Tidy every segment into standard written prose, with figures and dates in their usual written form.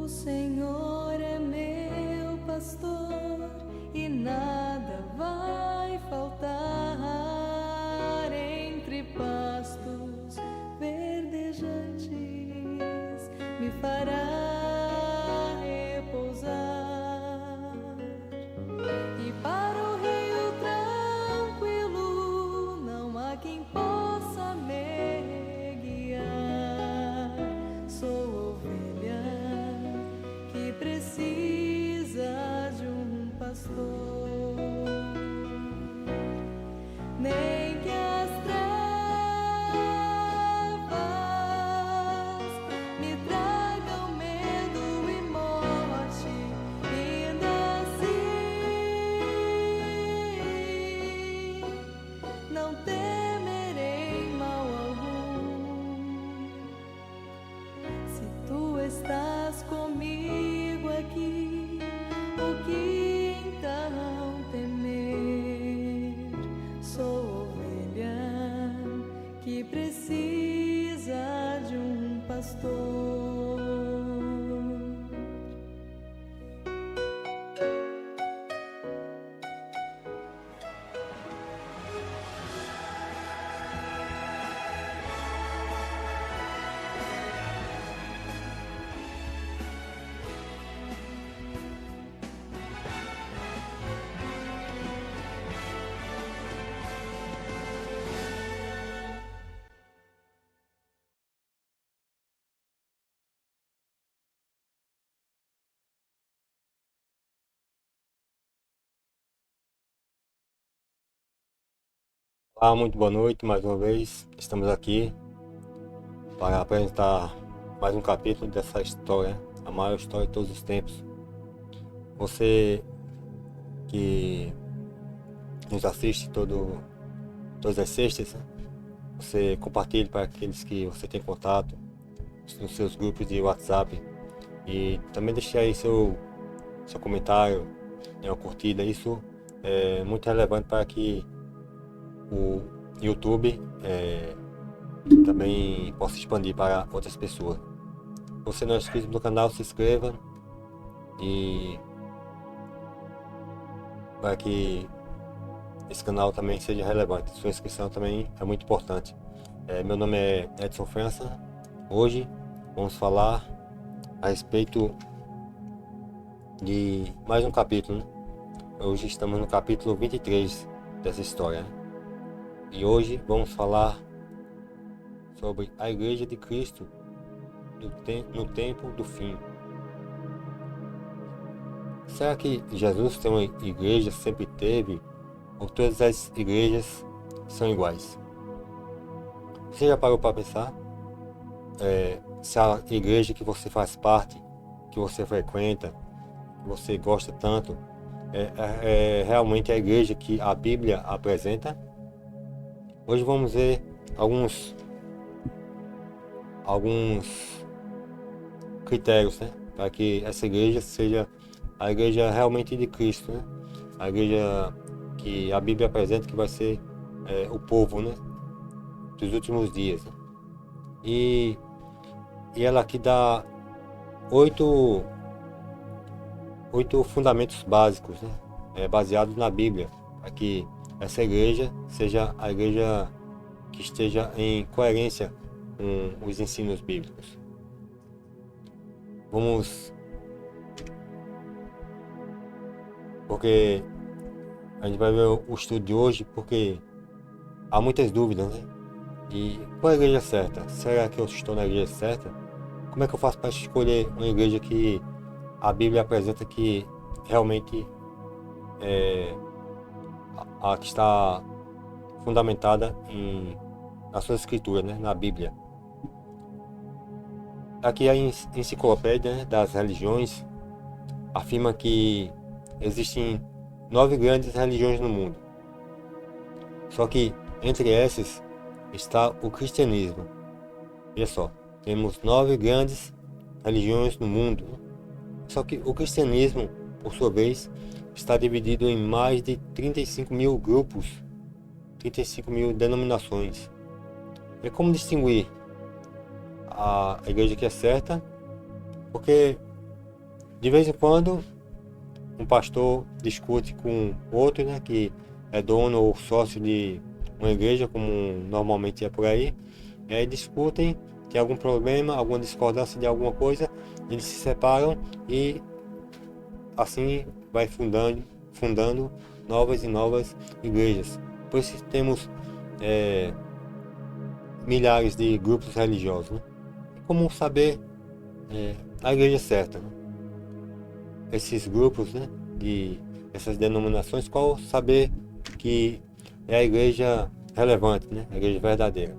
Senhor é meu pastor e nada vai faltar. Entre pastos verdejantes me fará repousar, e para o rio tranquilo não há quem possa me guiar. Sou ovelha que precisa de um pastor, nem que as trevas me tragam medo e morte, ainda assim não temerei mal algum. Se tu estás comigo aqui, o que então temer? Sou ovelha que precisa de um pastor. Olá, muito boa noite. Mais uma vez, estamos aqui para apresentar mais um capítulo dessa história, a maior história de todos os tempos. Você que nos assiste todas as sextas, né? Você compartilhe para aqueles que você tem contato nos seus grupos de WhatsApp, e também deixe aí seu comentário, né, uma curtida. Isso é muito relevante para que o YouTube também possa expandir para outras pessoas. Se você não é inscrito no canal, se inscreva, e para que esse canal também seja relevante. Sua inscrição também é muito importante. Meu nome é Edson França. Hoje vamos falar a respeito de mais um capítulo, né? Hoje estamos no capítulo 23 dessa história, né? E hoje vamos falar sobre a Igreja de Cristo no tempo do fim. Será que Jesus tem uma igreja, sempre teve, ou todas as igrejas são iguais? Você já parou para pensar? Se a igreja que você faz parte, que você frequenta, que você gosta tanto, é realmente a igreja que a Bíblia apresenta? Hoje vamos ver alguns critérios, né, para que essa igreja seja a igreja realmente de Cristo, né? A igreja que a Bíblia apresenta, que vai ser o povo, né, dos últimos dias, né? E ela aqui dá oito fundamentos básicos, né, baseados na Bíblia, para que essa igreja seja a igreja que esteja em coerência com os ensinos bíblicos. Porque a gente vai ver o estudo de hoje, porque há muitas dúvidas, né? E qual é a igreja certa? Será que eu estou na igreja certa? Como é que eu faço para escolher uma igreja que a Bíblia apresenta que realmente é a que está fundamentada na sua escritura, né? Na Bíblia. Aqui a enciclopédia, né, das religiões afirma que existem 9 grandes religiões no mundo. Só que entre essas está o cristianismo. Veja só, temos 9 grandes religiões no mundo. Só que o cristianismo, por sua vez, está dividido em mais de 35 mil grupos, 35 mil denominações. E como distinguir a igreja que é certa? Porque De vez em quando, um pastor discute com outro, né, que é dono ou sócio de uma igreja, como normalmente é por aí, e aí discutem, tem algum problema, alguma discordância de alguma coisa, eles se separam e assim vai fundando novas e novas igrejas. Por isso temos milhares de grupos religiosos, né? Como saber a igreja certa, né? Esses grupos, né, de essas denominações, qual saber que é a igreja relevante, né, a igreja verdadeira.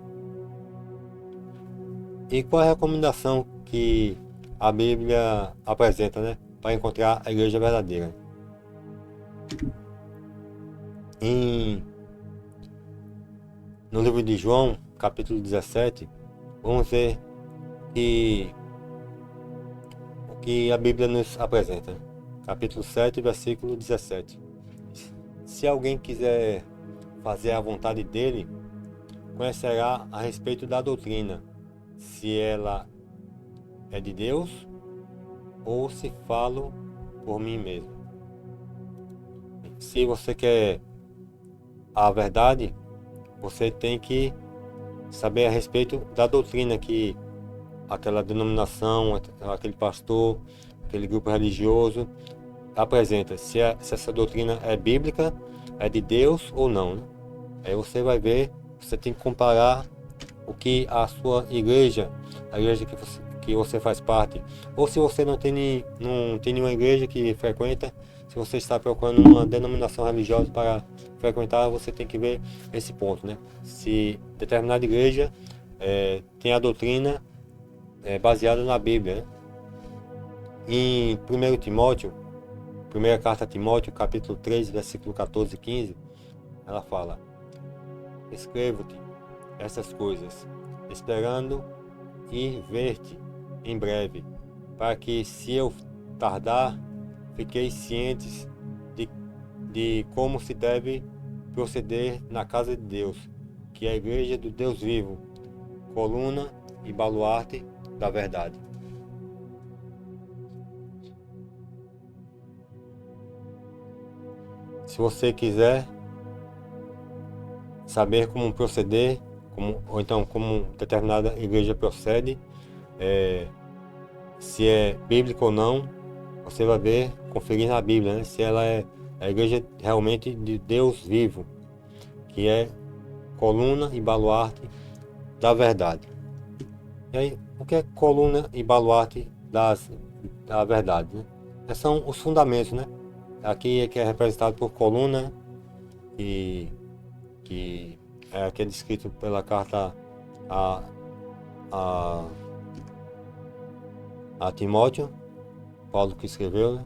E qual é a recomendação que a Bíblia apresenta, né, para encontrar a igreja verdadeira? No livro de João, capítulo 17, vamos ver o que a Bíblia nos apresenta. Capítulo 7, versículo 17. Se alguém quiser fazer a vontade dele, conhecerá a respeito da doutrina, se ela é de Deus ou se falo por mim mesmo. Se você quer a verdade, você tem que saber a respeito da doutrina que aquela denominação, aquele pastor, aquele grupo religioso apresenta. Se essa doutrina é bíblica, é de Deus ou não, né? Aí você vai ver, você tem que comparar o que a sua igreja, a igreja que você faz parte, ou se você não tem nenhuma igreja que frequenta, se você está procurando uma denominação religiosa para frequentar, você tem que ver esse ponto, né? Se determinada igreja tem a doutrina baseada na Bíblia, né? Em 1 Timóteo, primeira carta a Timóteo, capítulo 3, versículo 14 e 15, ela fala: escrevo-te essas coisas, esperando ir ver-te em breve, para que, se eu tardar, fiqueis cientes de como se deve proceder na casa de Deus, que é a igreja do Deus vivo, coluna e baluarte da verdade. Se você quiser saber como proceder, ou então como determinada igreja procede, se é bíblico ou não, você vai ver, conferir na Bíblia, né, se ela é a igreja realmente de Deus vivo, que é coluna e baluarte da verdade. E aí, o que é coluna e baluarte da verdade, né? São os fundamentos, né? Aqui é que é representado por coluna, que é descrito pela carta a Timóteo, Paulo que escreveu, né?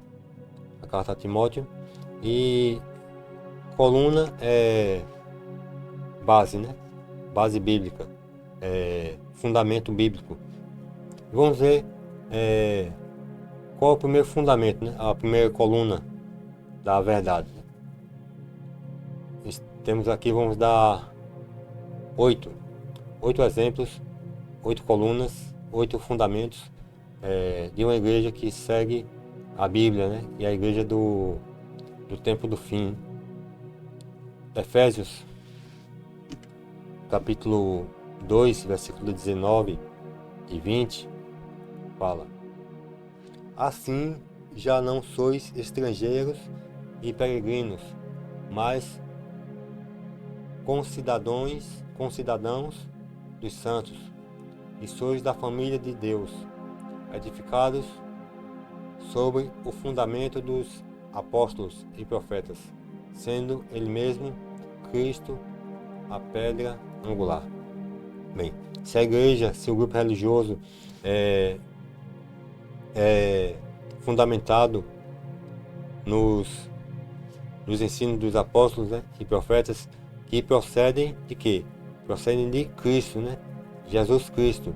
A carta a Timóteo. E coluna é base, né? Base bíblica, fundamento bíblico. Vamos ver qual é o primeiro fundamento, né? A primeira coluna da verdade. Temos aqui, vamos dar 8 exemplos, 8 colunas, 8 fundamentos de uma igreja que segue a Bíblia, né? E a igreja do tempo do fim. Efésios, capítulo 2, versículo 19 e 20, fala: assim já não sois estrangeiros e peregrinos, mas concidadãos dos santos, e sois da família de Deus, edificados sobre o fundamento dos apóstolos e profetas, sendo ele mesmo Cristo a pedra angular. Bem, se a igreja, se o grupo religioso é fundamentado nos ensinos dos apóstolos, né, e profetas, que procedem de quê? Procedem de Cristo, né? Jesus Cristo,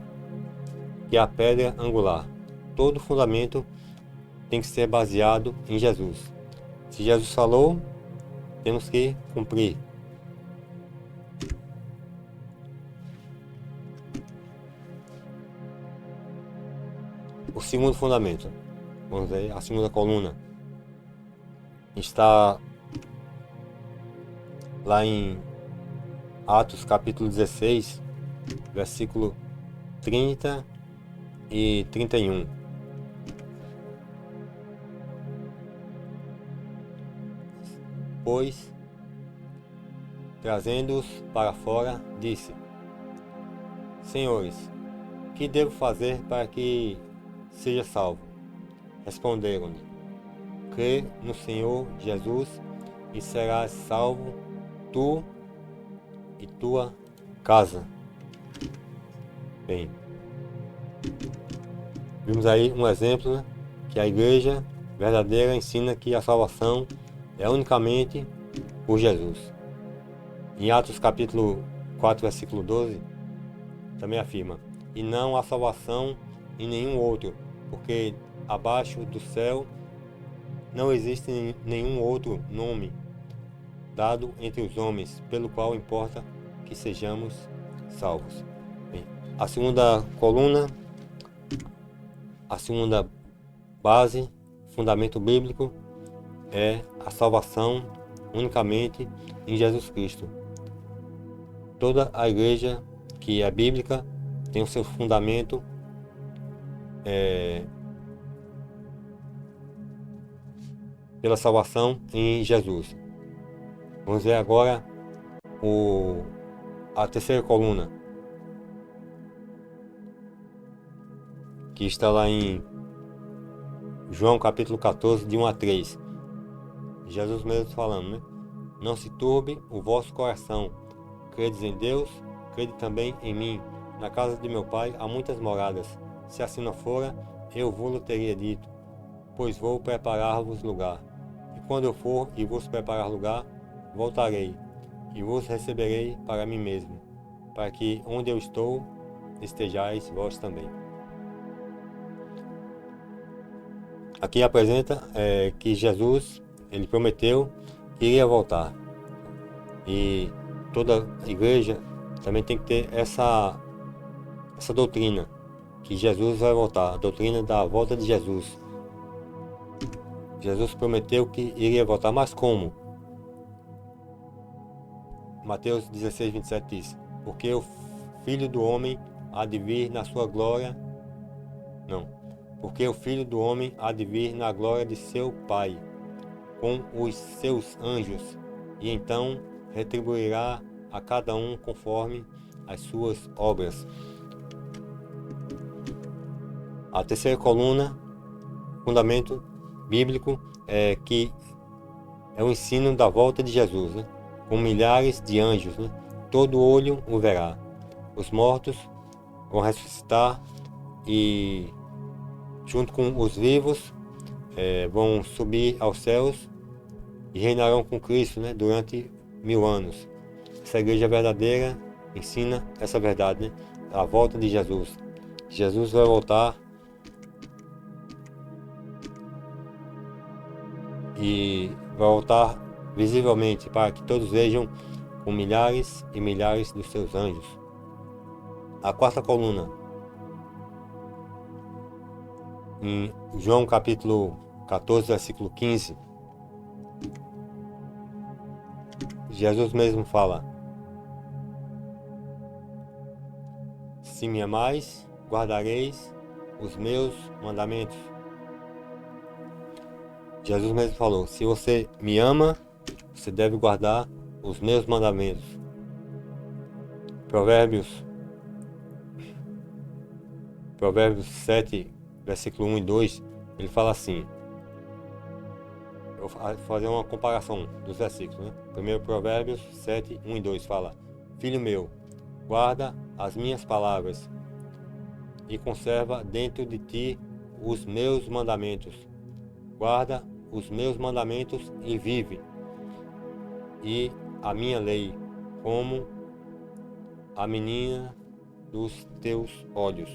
que é a pedra angular. Todo fundamento tem que ser baseado em Jesus. Se Jesus falou, temos que cumprir. O segundo fundamento: Vamos ver a segunda coluna. Está lá em Atos capítulo 16, versículo 30 e 31. Pois, trazendo-os para fora, disse: Senhores, que devo fazer para que seja salvo? Responderam-lhe: Crê no Senhor Jesus e serás salvo, tu e tua casa. Bem, vimos aí um exemplo, né, que a igreja verdadeira ensina que a salvação é unicamente por Jesus. Em Atos capítulo 4, versículo 12, também afirma: E não há salvação em nenhum outro, porque abaixo do céu não existe nenhum outro nome dado entre os homens, pelo qual importa que sejamos salvos. Bem, a segunda coluna, a segunda base, fundamento bíblico, é a salvação unicamente em Jesus Cristo. Toda a igreja que é bíblica tem o seu fundamento pela salvação em Jesus. Vamos ver agora a terceira coluna, que está lá em João capítulo 14, de 1 a 3. Jesus mesmo falando, né? Não se turbe o vosso coração. Credes em Deus, crede também em mim. Na casa de meu pai há muitas moradas. Se assim não fora, eu vou-lo teria dito, pois vou preparar-vos lugar. E quando eu for e vos preparar lugar, voltarei e vos receberei para mim mesmo, para que onde eu estou, estejais vós também. Aqui apresenta que Jesus, ele prometeu que iria voltar. E toda igreja também tem que ter essa doutrina, que Jesus vai voltar, a doutrina da volta de Jesus. Jesus prometeu que iria voltar, mas como? Mateus 16, 27 diz: Porque o Filho do Homem há de vir na sua glória. Não. Porque o Filho do Homem há de vir na glória de seu Pai, com os seus anjos, e então retribuirá a cada um conforme as suas obras. A terceira coluna, fundamento bíblico, é que é o ensino da volta de Jesus, né? Com milhares de anjos, né? Todo olho o verá. Os mortos vão ressuscitar e, junto com os vivos, vão subir aos céus e reinarão com Cristo, né? Durante 1000 anos. Essa igreja verdadeira ensina essa verdade, né? A volta de Jesus. Jesus vai voltar e vai voltar visivelmente para que todos vejam, com milhares e milhares dos seus anjos. A quarta coluna, em João capítulo 14, versículo 15, Jesus mesmo fala: Se me amais, guardareis os meus mandamentos. Jesus mesmo falou: se você me ama, você deve guardar os meus mandamentos. Provérbios 7, versículo 1 e 2, ele fala assim. Eu vou fazer uma comparação dos versículos, né? Primeiro, Provérbios 7, 1 e 2 fala: Filho meu, guarda as minhas palavras e conserva dentro de ti os meus mandamentos. Guarda os meus mandamentos e vive, e a minha lei como a menina dos teus olhos.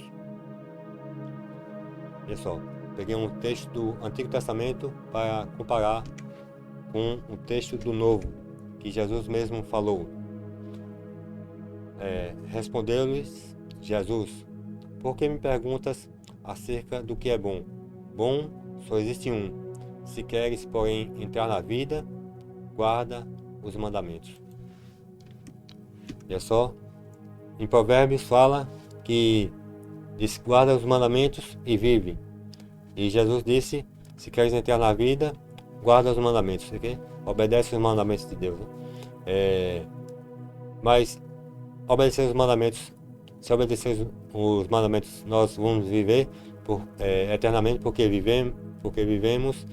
Pessoal, peguei um texto do Antigo Testamento para comparar com o texto do Novo, que Jesus mesmo falou. Respondeu-lhes Jesus: Por que me perguntas acerca do que é bom? Bom só existe um. Se queres, porém, entrar na vida, guarda os mandamentos. E é só. Em Provérbios fala que diz, guarda os mandamentos e vive. E Jesus disse, se queres entrar na vida, guarda os mandamentos, okay? Obedece os mandamentos de Deus. Né? Mas obedecer os mandamentos, se obedecer os mandamentos, nós vamos viver eternamente porque vivemos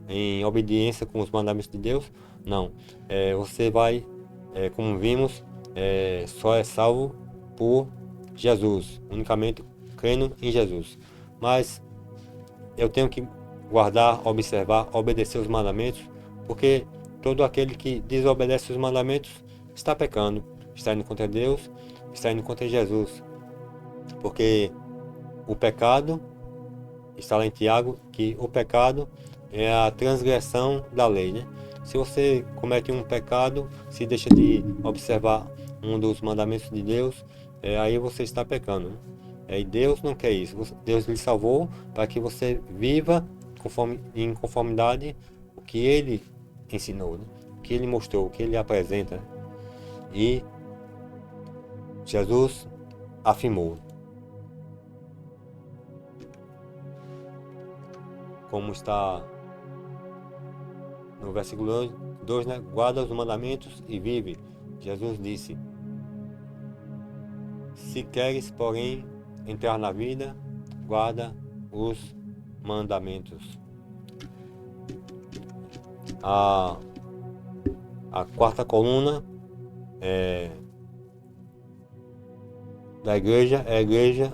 em obediência com os mandamentos de Deus? Não. Você vai, como vimos, só é salvo por Jesus, unicamente crendo em Jesus. Mas eu tenho que guardar, observar, obedecer os mandamentos, porque todo aquele que desobedece os mandamentos está pecando, está indo contra Deus, está indo contra Jesus. Porque o pecado, está lá em Tiago, que o pecado é a transgressão da lei, né? Se você comete um pecado, se deixa de observar um dos mandamentos de Deus, aí você está pecando, né? E Deus não quer isso. Deus lhe salvou para que você viva em conformidade com o que Ele ensinou, né? O que Ele mostrou, o que Ele apresenta. Né? E Jesus afirmou, como está no versículo 2, né? Guarda os mandamentos e vive. Jesus disse, se queres, porém, entrar na vida, guarda os mandamentos. A quarta coluna da igreja é a igreja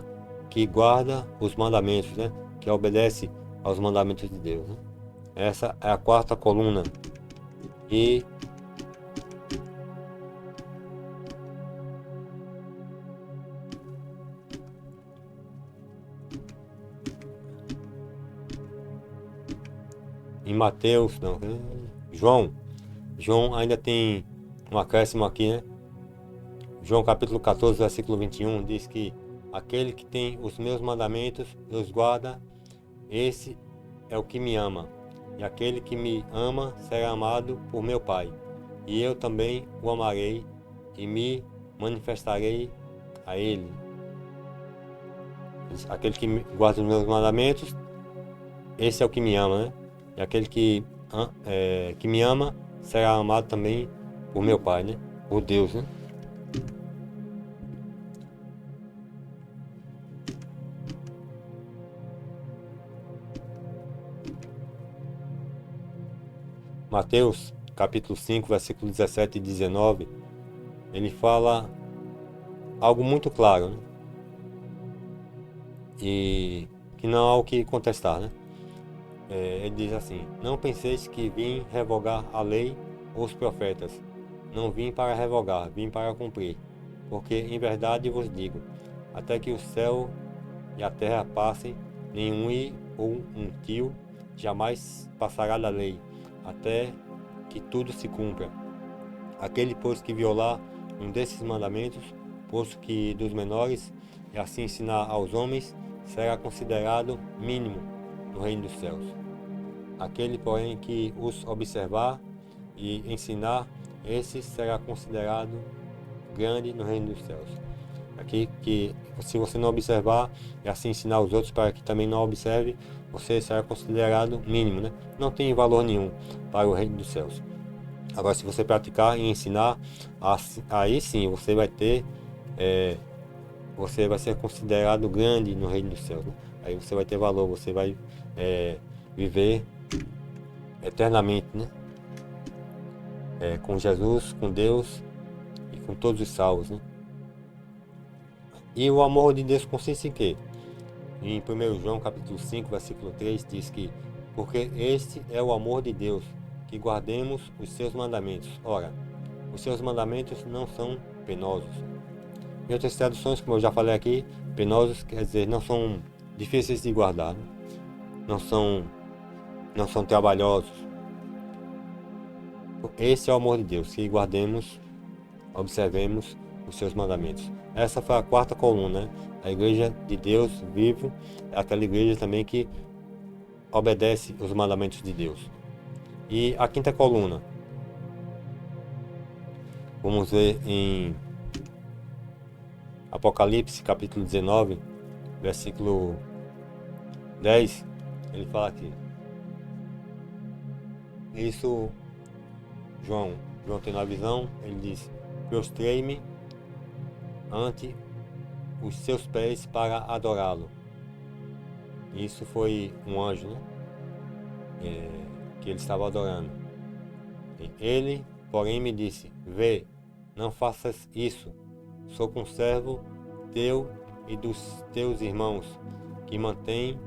que guarda os mandamentos, né? Que obedece aos mandamentos de Deus. Né? Essa é a quarta coluna. E em Mateus, não, João ainda tem um acréscimo aqui, né? João capítulo 14, versículo 21 diz que aquele que tem os meus mandamentos e os guarda, esse é o que me ama. E aquele que me ama será amado por meu Pai. E eu também o amarei e me manifestarei a ele. Aquele que guarda os meus mandamentos, esse é o que me ama, né? E aquele que me ama será amado também por meu Pai, né? Por Deus, né? Mateus, capítulo 5, versículos 17 e 19, ele fala algo muito claro, né? E que não há o que contestar, né? Ele diz assim, não penseis que vim revogar a lei ou os profetas. Não vim para revogar, vim para cumprir. Porque em verdade vos digo, até que o céu e a terra passem, nenhum i ou um tio jamais passará da lei, até que tudo se cumpra. Aquele, pois, que violar um desses mandamentos, posto que dos menores, e assim ensinar aos homens, será considerado mínimo no reino dos céus. Aquele, porém, que os observar e ensinar, esse será considerado grande no reino dos céus. Aqui, que se você não observar e assim ensinar os outros para que também não observe, você será considerado mínimo, né? Não tem valor nenhum para o reino dos céus. Agora, se você praticar e ensinar, aí sim você vai ter, você vai ser considerado grande no reino dos céus. Né? Aí você vai ter valor, você vai viver eternamente, né? Com Jesus, com Deus e com todos os salvos, né? E o amor de Deus consiste em quê? Em 1 João capítulo 5, versículo 3 diz que porque este é o amor de Deus, que guardemos os seus mandamentos. Ora, os seus mandamentos não são penosos. Em outras traduções, como eu já falei aqui, penosos quer dizer não são difíceis de guardar, né? não são trabalhosos. Esse é o amor de Deus, que guardemos, observemos os seus mandamentos. Essa foi a quarta coluna, né? A igreja de Deus vivo, é aquela igreja também que obedece os mandamentos de Deus. E a quinta coluna, vamos ver em Apocalipse capítulo 19, versículo 10, ele fala aqui. Isso, João tem uma visão, ele diz: prostrei-me ante os seus pés para adorá-lo. Isso foi um anjo, né? Que ele estava adorando. Ele, porém, me disse: vê, não faças isso. Sou conservo teu e dos teus irmãos, que mantêm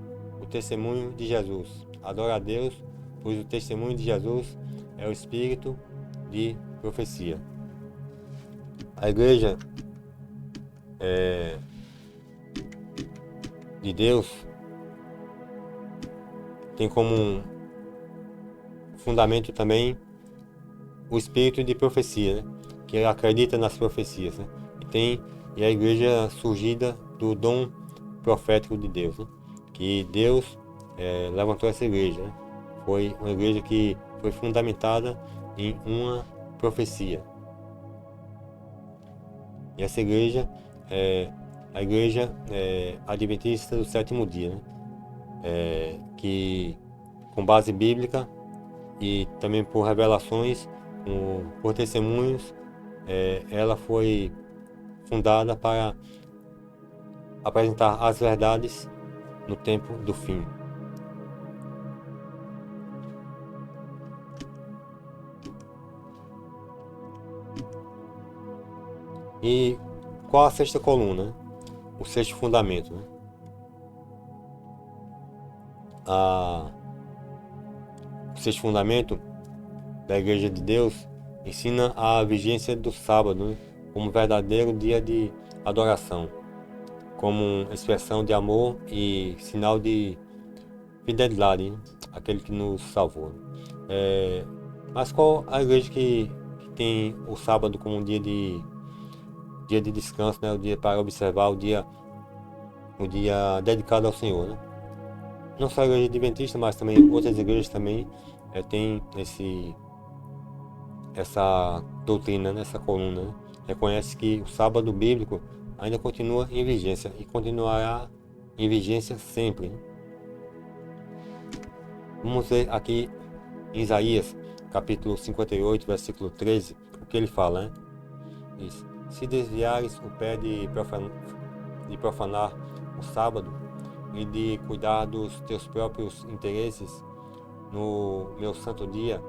o testemunho de Jesus. Adora a Deus, pois o testemunho de Jesus é o espírito de profecia. A igreja de Deus tem como fundamento também o espírito de profecia, né? Que acredita nas profecias, né? E a igreja surgida do dom profético de Deus, né? Que Deus levantou essa igreja, né? Foi uma igreja que foi fundamentada em uma profecia. E essa igreja é a igreja adventista do sétimo dia, né? Que com base bíblica e também por revelações, por testemunhos, ela foi fundada para apresentar as verdades no tempo do fim. E qual a sexta coluna? O sexto fundamento, né? O sexto fundamento da Igreja de Deus ensina a vigência do sábado, né? Como verdadeiro dia de adoração, como expressão de amor e sinal de fidelidade, né? Aquele que nos salvou. Mas qual a igreja que tem o sábado como um dia de descanso, né? O dia para observar, o dia dedicado ao Senhor, né? Não só a igreja adventista, mas também outras igrejas também têm essa doutrina, né? Essa coluna, né? Reconhece que o sábado bíblico ainda continua em vigência e continuará em vigência sempre, né? Vamos ver aqui em Isaías, capítulo 58, versículo 13, o que ele fala, né? Diz: se desviares o pé de profanar o sábado e de cuidar dos teus próprios interesses no meu santo dia,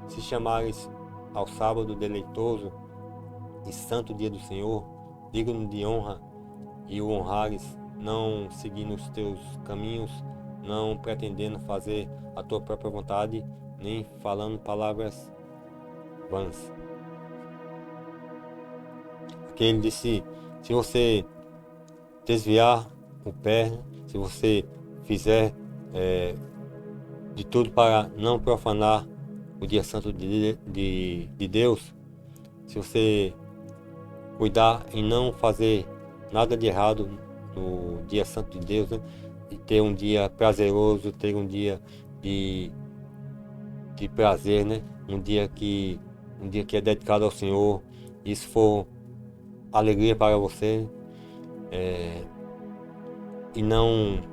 se chamares ao sábado deleitoso e santo dia do Senhor, digno de honra, e o honrares, não seguindo os teus caminhos, não pretendendo fazer a tua própria vontade, nem falando palavras vãs. Aqui ele disse: se você desviar o pé, se você fizer de tudo para não profanar o dia santo de Deus, se você cuidar em não fazer nada de errado no dia santo de Deus, né? E ter um dia prazeroso, ter um dia de prazer, né? Um dia que é dedicado ao Senhor, isso for alegria para você, e não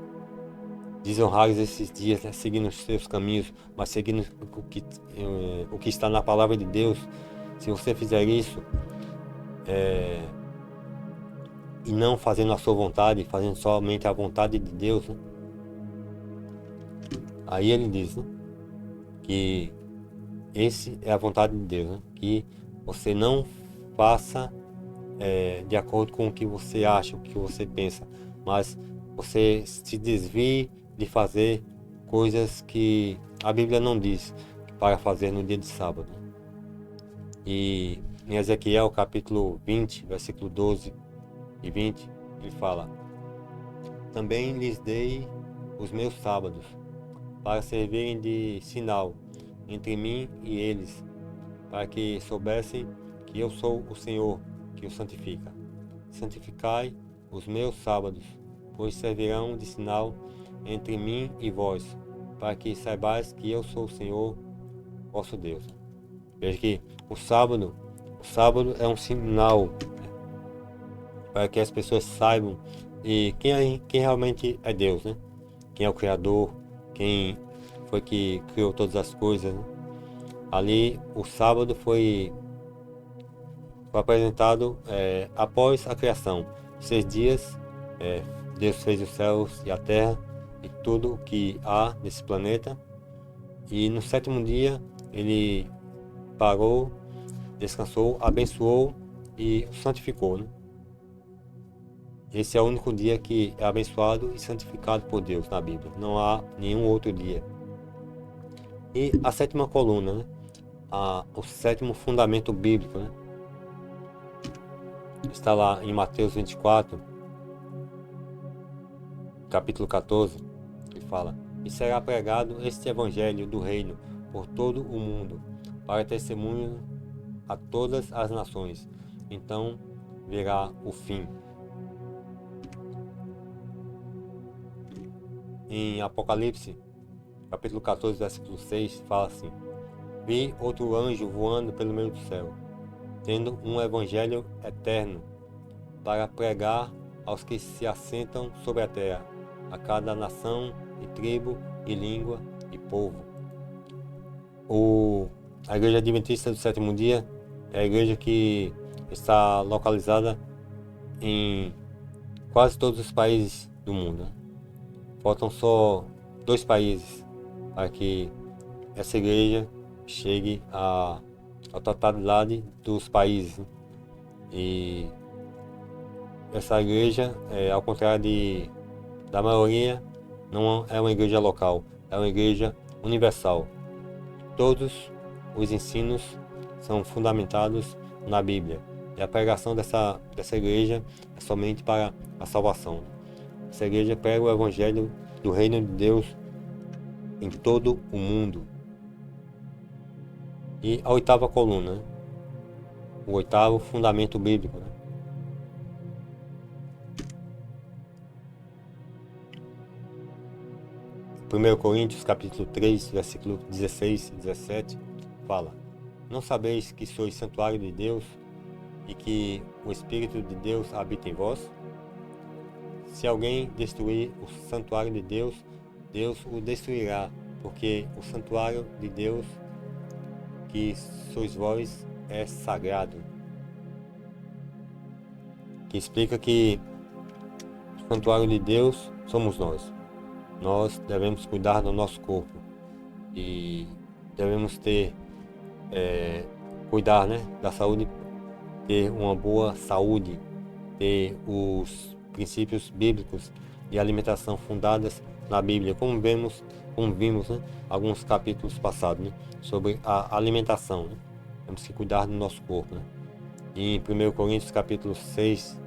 desonrar esses dias, né? Seguindo os seus caminhos, mas seguindo o que está na palavra de Deus. Se você fizer isso, e não fazendo a sua vontade, fazendo somente a vontade de Deus, né? Aí ele diz, né, que esse é a vontade de Deus, né? Que você não faça de acordo com o que você acha, o que você pensa, mas você se desvie de fazer coisas que a Bíblia não diz para fazer no dia de sábado. E em Ezequiel capítulo 20, versículo 12 e 20, ele fala: também lhes dei os meus sábados, para servirem de sinal entre mim e eles, para que soubessem que eu sou o Senhor que os santifica. Santificai os meus sábados, pois servirão de sinal entre mim e vós. para que saibais que eu sou o Senhor, vosso Deus. Veja que o sábado é um sinal para que as pessoas saibam e quem realmente é Deus, né? Quem é o Criador, quem foi que criou todas as coisas, né? Ali o sábado foi apresentado após a criação. 6 dias Deus fez os céus e a terra e tudo o que há nesse planeta. E no 7º dia ele parou, descansou, abençoou e o santificou, né? Esse é o único dia que é abençoado e santificado por Deus na Bíblia. Não há nenhum outro dia. E a 7ª coluna, né? O 7º fundamento bíblico, né? Está lá em Mateus 24, capítulo 14, que fala: E será pregado este evangelho do reino por todo o mundo, para testemunho a todas as nações. Então virá o fim. Em Apocalipse, capítulo 14, versículo 6, fala assim: Vi outro anjo voando pelo meio do céu, tendo um evangelho eterno, para pregar aos que se assentam sobre a terra, a cada nação e tribo e língua e povo. A Igreja Adventista do 7º dia é a igreja que está localizada em quase todos os países do mundo, né? Faltam só 2 países para que essa igreja chegue à totalidade dos países, né? E essa igreja, ao contrário da maioria, não é uma igreja local, é uma igreja universal. Todos os ensinos são fundamentados na Bíblia. E a pregação dessa igreja é somente para a salvação. Essa igreja prega o evangelho do reino de Deus em todo o mundo. E a 8ª coluna, né? O 8º fundamento bíblico, né? 1 Coríntios capítulo 3, versículo 16 e 17, fala: Não sabeis que sois santuário de Deus e que o Espírito de Deus habita em vós? Se alguém destruir o santuário de Deus, Deus o destruirá, porque o santuário de Deus, que sois vós, é sagrado. Que explica que o santuário de Deus somos nós. Nós devemos cuidar do nosso corpo e devemos cuidar, né, da saúde, ter uma boa saúde, ter os princípios bíblicos de alimentação fundadas na Bíblia, como vimos, né, alguns capítulos passados, né, sobre a alimentação, né? Temos que cuidar do nosso corpo, né? E em 1 Coríntios capítulo 6,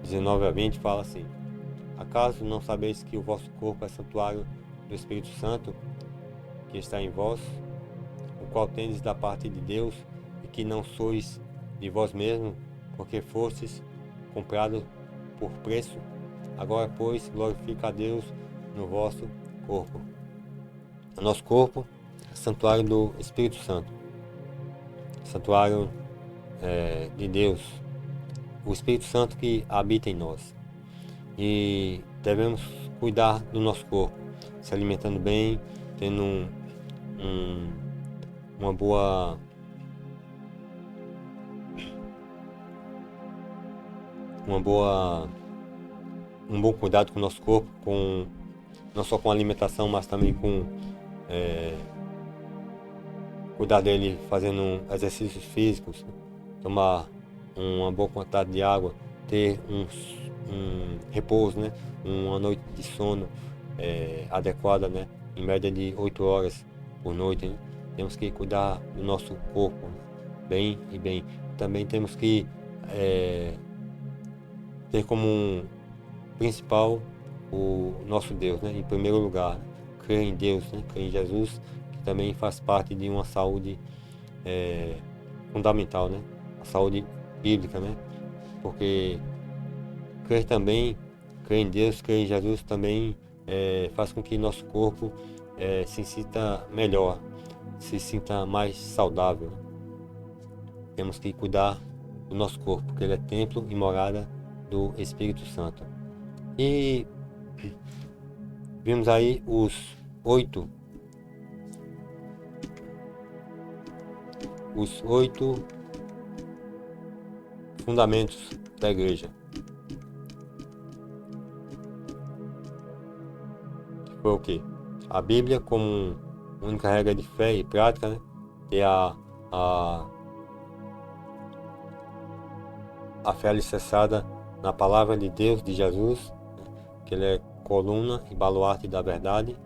19 a 20 fala assim: Acaso não sabeis que o vosso corpo é santuário do Espírito Santo, que está em vós, o qual tendes da parte de Deus, e que não sois de vós mesmos, porque fostes comprados por preço? Agora, pois, glorifica a Deus no vosso corpo. O nosso corpo é santuário do Espírito Santo, santuário de Deus, o Espírito Santo que habita em nós. E devemos cuidar do nosso corpo, se alimentando bem, tendo um bom cuidado com o nosso corpo, não só com a alimentação, mas também com cuidar dele fazendo exercícios físicos, tomar uma boa quantidade de água, ter um repouso, né? Uma noite de sono adequada, né? Em média de 8 horas por noite, né? Temos que cuidar do nosso corpo bem e bem. Também temos que ter como principal o nosso Deus, né? Em primeiro lugar, né? Crer em Deus, né? Crer em Jesus, que também faz parte de uma saúde fundamental, né? A saúde bíblica, né? Porque crer em Deus, crer em Jesus também faz com que nosso corpo se sinta melhor, se sinta mais saudável. Temos que cuidar do nosso corpo, porque ele é templo e morada do Espírito Santo. E vimos aí os 8 fundamentos da igreja. Foi o quê? A Bíblia como única regra de fé e prática, né? E a fé alicerçada na palavra de Deus, de Jesus, né? Que ele é coluna e baluarte da verdade,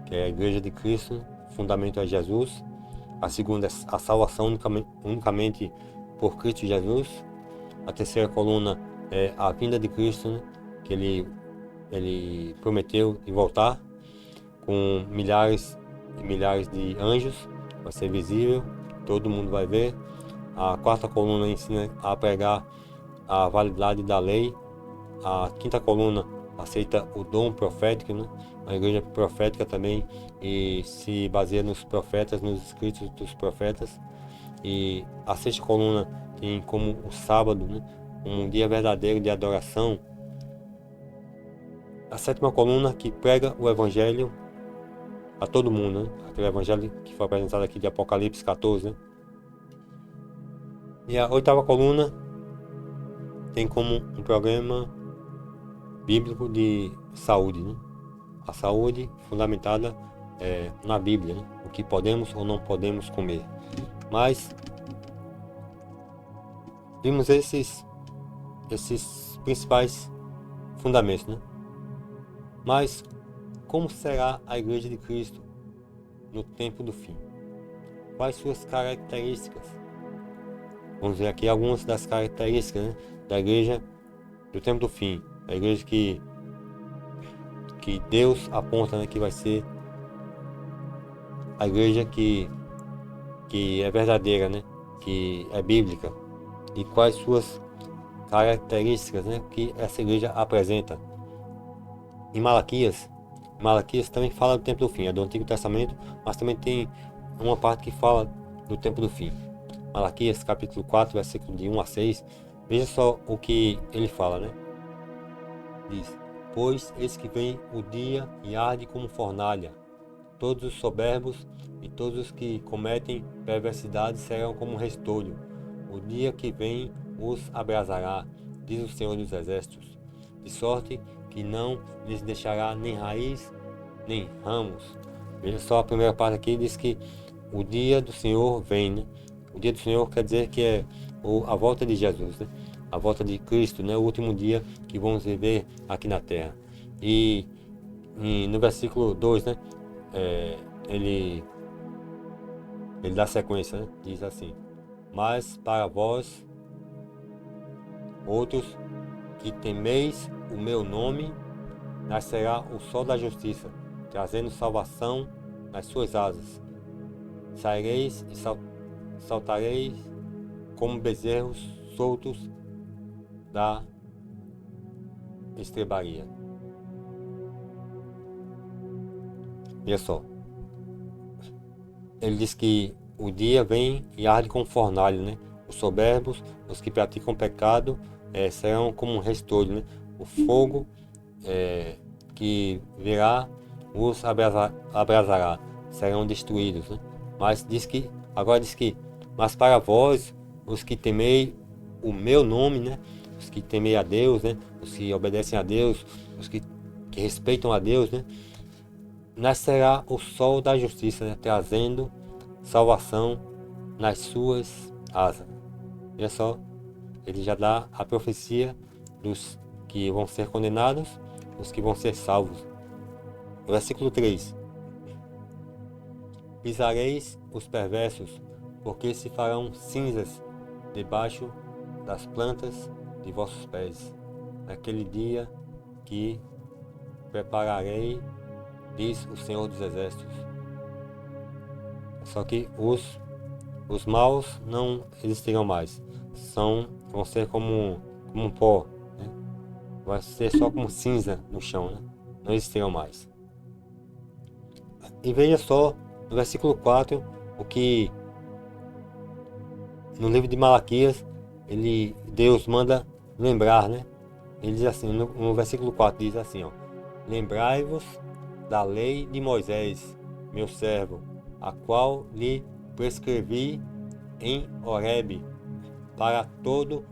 que é a igreja de Cristo, fundamento é Jesus. A segunda é a salvação unicamente por Cristo Jesus. A terceira coluna é a vinda de Cristo, né? Que ele prometeu de voltar com milhares e milhares de anjos, vai ser visível, todo mundo vai ver. A quarta coluna ensina a pregar a validade da lei. A quinta coluna aceita o dom profético, né? A igreja profética também e se baseia nos profetas, nos escritos dos profetas. E a sexta coluna tem como o sábado, né? Um dia verdadeiro de adoração. A sétima coluna que prega o evangelho a todo mundo, né? Aquele evangelho que foi apresentado aqui de Apocalipse 14, né? E a oitava coluna tem como um programa bíblico de saúde, né? A saúde fundamentada na Bíblia, né? O que podemos ou não podemos comer. Mas vimos esses principais fundamentos, né? Mas como será a Igreja de Cristo no tempo do fim? Quais suas características? Vamos ver aqui algumas das características, né, da Igreja do tempo do fim. A Igreja que Deus aponta, né, que vai ser a Igreja que é verdadeira, né, que é bíblica. E quais suas características, né, que essa Igreja apresenta. Em Malaquias também fala do tempo do fim, é do Antigo Testamento, mas também tem uma parte que fala do tempo do fim. Malaquias capítulo 4, versículo de 1 a 6, veja só o que ele fala, né? Diz: pois eis que vem o dia e arde como fornalha, todos os soberbos e todos os que cometem perversidade serão como restolho. O dia que vem os abrasará, diz o Senhor dos Exércitos, de sorte que não lhes deixará nem raiz, nem ramos. Veja só a primeira parte aqui, diz que o dia do Senhor vem, né? O dia do Senhor quer dizer que é a volta de Jesus, né? A volta de Cristo, né? O último dia que vamos viver aqui na terra. E no versículo 2, né? Ele dá sequência, né? Diz assim: mas para vós, outros que temeis o meu nome, nascerá o sol da justiça, trazendo salvação nas suas asas. Saireis e saltareis como bezerros soltos da estrebaria. Veja só, ele diz que o dia vem e arde como fornalha, né? Os soberbos, os que praticam pecado, serão como um restolho, né? O fogo que virá os abrasará, serão destruídos, né? Mas agora diz que, mas para vós, os que temei o meu nome, né? Os que temei a Deus, né? Os que obedecem a Deus, os que respeitam a Deus, né? Nascerá o sol da justiça, né? Trazendo salvação nas suas asas. Olha só, ele já dá a profecia dos que vão ser condenados, os que vão ser salvos. Versículo 3: pisareis os perversos, porque se farão cinzas debaixo das plantas de vossos pés, naquele dia que prepararei, diz o Senhor dos Exércitos. Só que os maus não existirão mais, vão ser como um pó, né? Vai ser só como cinza no chão, né? não existirão mais. E veja só, no versículo 4, o que no livro de Malaquias, Deus manda lembrar, né? Ele diz assim, no versículo 4 diz assim, ó: lembrai-vos da lei de Moisés, meu servo, a qual lhe prescrevi em Horebe, para todo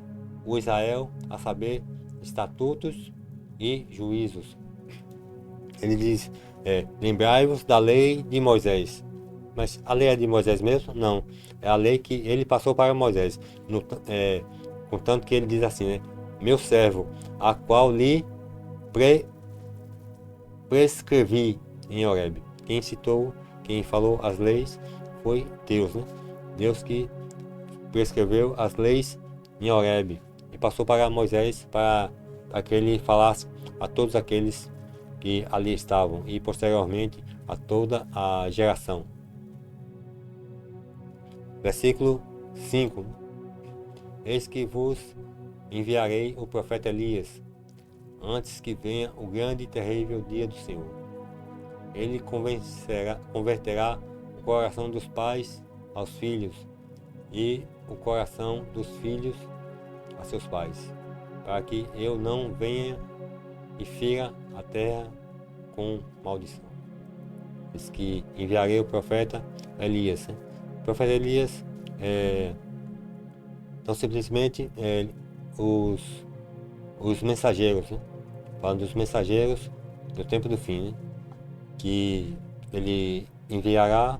o Israel, a saber, estatutos e juízos. Ele diz, lembrai-vos da lei de Moisés. Mas a lei é de Moisés mesmo? Não. É a lei que ele passou para Moisés. Contanto que ele diz assim, né? Meu servo, a qual lhe prescrevi em Horebe. Quem falou as leis foi Deus, né? Deus que prescreveu as leis em Horebe e passou para Moisés para que ele falasse a todos aqueles que ali estavam e posteriormente a toda a geração. Versículo 5: Eis que vos enviarei o profeta Elias, antes que venha o grande e terrível dia do Senhor. Ele converterá o coração dos pais aos filhos e o coração dos filhos a seus pais, para que eu não venha e fira a terra com maldição. Diz que enviarei o profeta Elias, né? O profeta Elias então simplesmente os mensageiros, né? Falando dos mensageiros do tempo do fim, né? Que ele enviará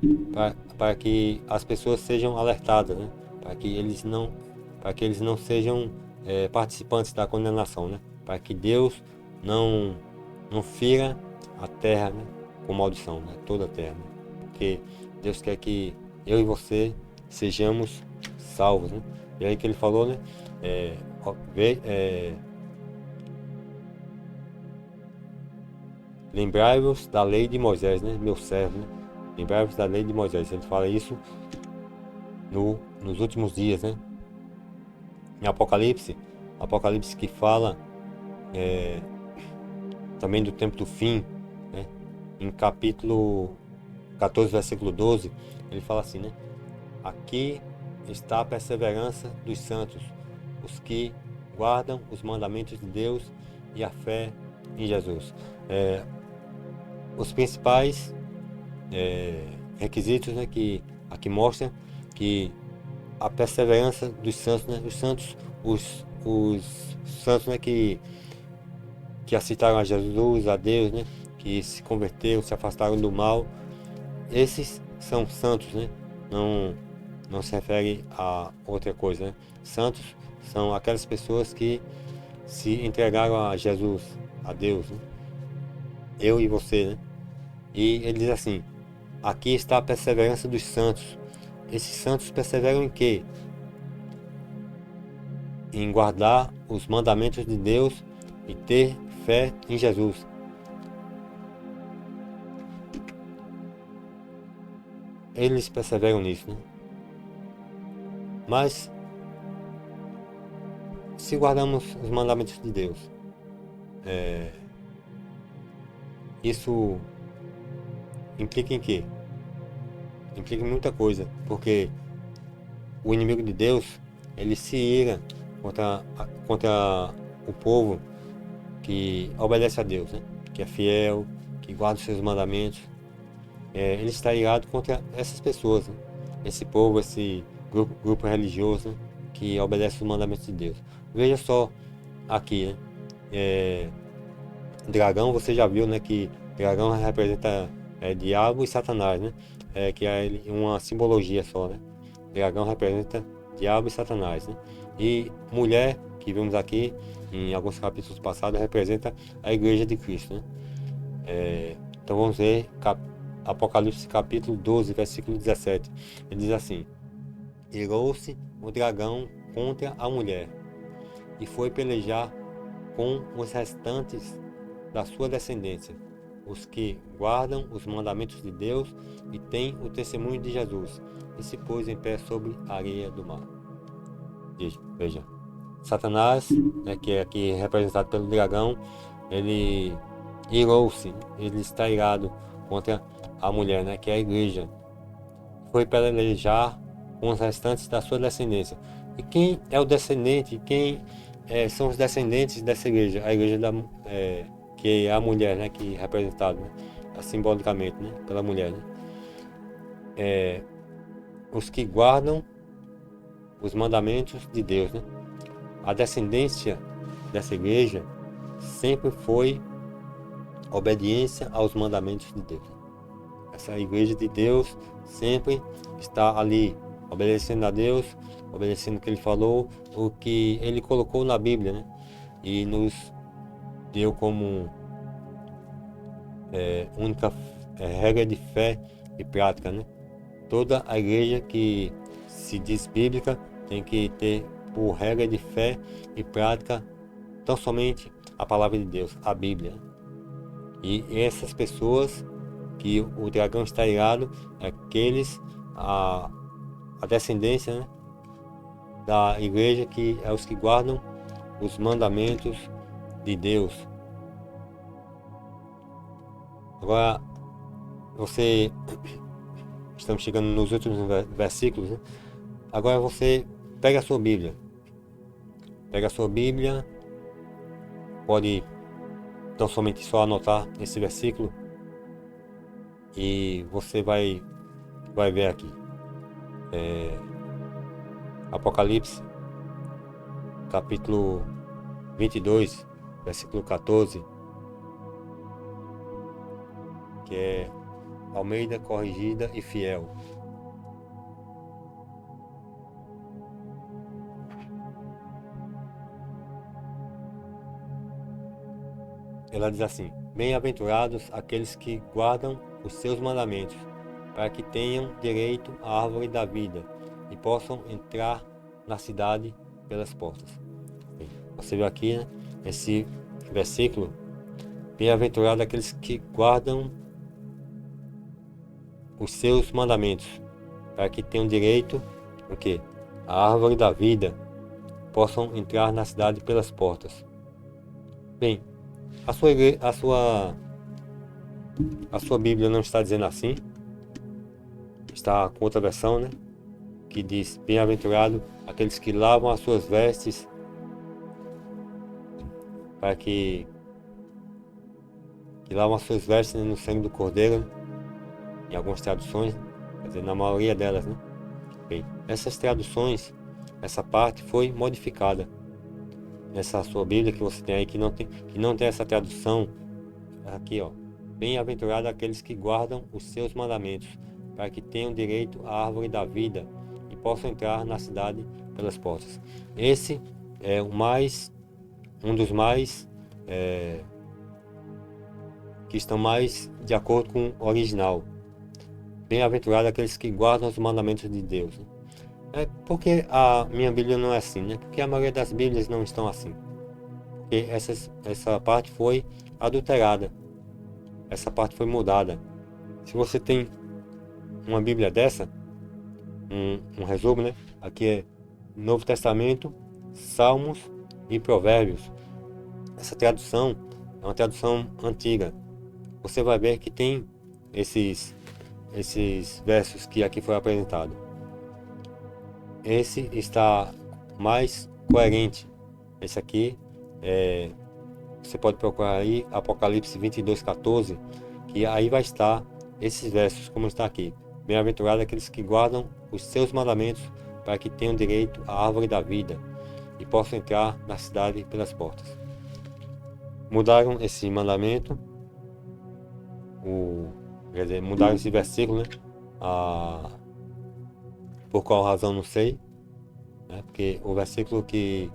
para que as pessoas sejam alertadas, né? Para que eles não sejam participantes da condenação, né? Para que Deus não fira a terra, né? Com maldição, né? Toda a terra, né? Porque Deus quer que eu e você sejamos salvos, né? E aí que ele falou, né? Lembrai-vos da lei de Moisés, né? Meu servo, né? Lembrai-vos da lei de Moisés. Ele fala isso nos últimos dias, né? Em Apocalipse que fala também do tempo do fim, né? Em capítulo 14, versículo 12, ele fala assim, né? Aqui está a perseverança dos santos, os que guardam os mandamentos de Deus e a fé em Jesus. Os principais requisitos, né, que aqui mostra que a perseverança dos santos, né, os santos, né, que aceitaram a Jesus, a Deus, né, que se converteram, se afastaram do mal, esses são santos, né? Não se refere a outra coisa, né? Santos são aquelas pessoas que se entregaram a Jesus, a Deus, né? Eu e você, né? E ele diz assim: aqui está a perseverança dos santos. Esses santos perseveram em quê? Em guardar os mandamentos de Deus e ter fé em Jesus. Eles perseveram nisso, né? Mas se guardamos os mandamentos de Deus, isso implica em quê? Implica em muita coisa, porque o inimigo de Deus, ele se ira contra o povo que obedece a Deus, né? Que é fiel, que guarda os seus mandamentos. Ele está irado contra essas pessoas, né? Esse povo, esse grupo religioso, né? Que obedece os mandamentos de Deus. Veja só aqui, né? Dragão, você já viu, né? Que dragão representa diabo e Satanás, né? Que é uma simbologia só, né? Dragão representa diabo e Satanás, né? E mulher, que vimos aqui em alguns capítulos passados, representa a igreja de Cristo, né? Então vamos ver Apocalipse capítulo 12, versículo 17. Ele diz assim: irou-se o dragão contra a mulher e foi pelejar com os restantes da sua descendência, os que guardam os mandamentos de Deus e têm o testemunho de Jesus, e se pôs em pé sobre a areia do mar. Veja, Satanás, né, que é aqui representado pelo dragão, ele irou-se, ele está irado contra a mulher, né, que é a igreja. Foi pelejar com os restantes da sua descendência. E quem é o descendente? Quem são os descendentes dessa igreja? A igreja que é a mulher, né, que é representada, né, simbolicamente, né, pela mulher, né? Os que guardam os mandamentos de Deus, né? A descendência dessa igreja sempre foi obediência aos mandamentos de Deus. Essa igreja de Deus sempre está ali, obedecendo a Deus, obedecendo o que Ele falou, o que Ele colocou na Bíblia, né? E nos deu como única regra de fé e prática, né? Toda a igreja que se diz bíblica tem que ter por regra de fé e prática tão somente a palavra de Deus, a Bíblia. E essas pessoas que o dragão está irado, aqueles, a descendência, né, da igreja, que é os que guardam os mandamentos de Deus. Agora, estamos chegando nos últimos versículos, né? Agora você pega a sua Bíblia. Pode tão somente só anotar esse versículo e você vai ver aqui. Apocalipse, capítulo 22, versículo 14, que é Almeida Corrigida e Fiel. Ela diz assim: bem-aventurados aqueles que guardam os seus mandamentos, para que tenham direito à árvore da vida e possam entrar na cidade pelas portas. Você viu aqui, né, esse versículo: bem-aventurados aqueles que guardam os seus mandamentos, para que tenham direito o quê? A árvore da vida, possam entrar na cidade pelas portas. Bem, a sua Bíblia não está dizendo assim. Está com outra versão, né, que diz: bem-aventurado aqueles que lavam as suas vestes, para que lavam as suas vestes, né, no sangue do Cordeiro, né? Em algumas traduções, quer dizer, na maioria delas, né? Bem, essas traduções, essa parte foi modificada. Nessa sua Bíblia que você tem aí, que não tem essa tradução, aqui, ó: bem-aventurado aqueles que guardam os seus mandamentos, para que tenham direito à árvore da vida e possam entrar na cidade pelas portas. Esse é um dos mais que estão mais de acordo com o original. Bem-aventurado aqueles que guardam os mandamentos de Deus. Porque a minha Bíblia não é assim, né? Porque a maioria das Bíblias não estão assim. Porque essa parte foi adulterada. Essa parte foi mudada. Se você tem uma Bíblia dessa, um resumo, né? Aqui é Novo Testamento, Salmos e Provérbios. Essa tradução é uma tradução antiga. Você vai ver que tem esses versos que aqui foi apresentado. Esse está mais coerente. Esse aqui, você pode procurar aí, Apocalipse 22, 14, que aí vai estar esses versos, como está aqui: bem-aventurados aqueles que guardam os seus mandamentos, para que tenham direito à árvore da vida e possam entrar na cidade pelas portas. Mudaram esse mandamento, mudaram esse versículo, né? Por qual razão não sei, né? Porque o versículo que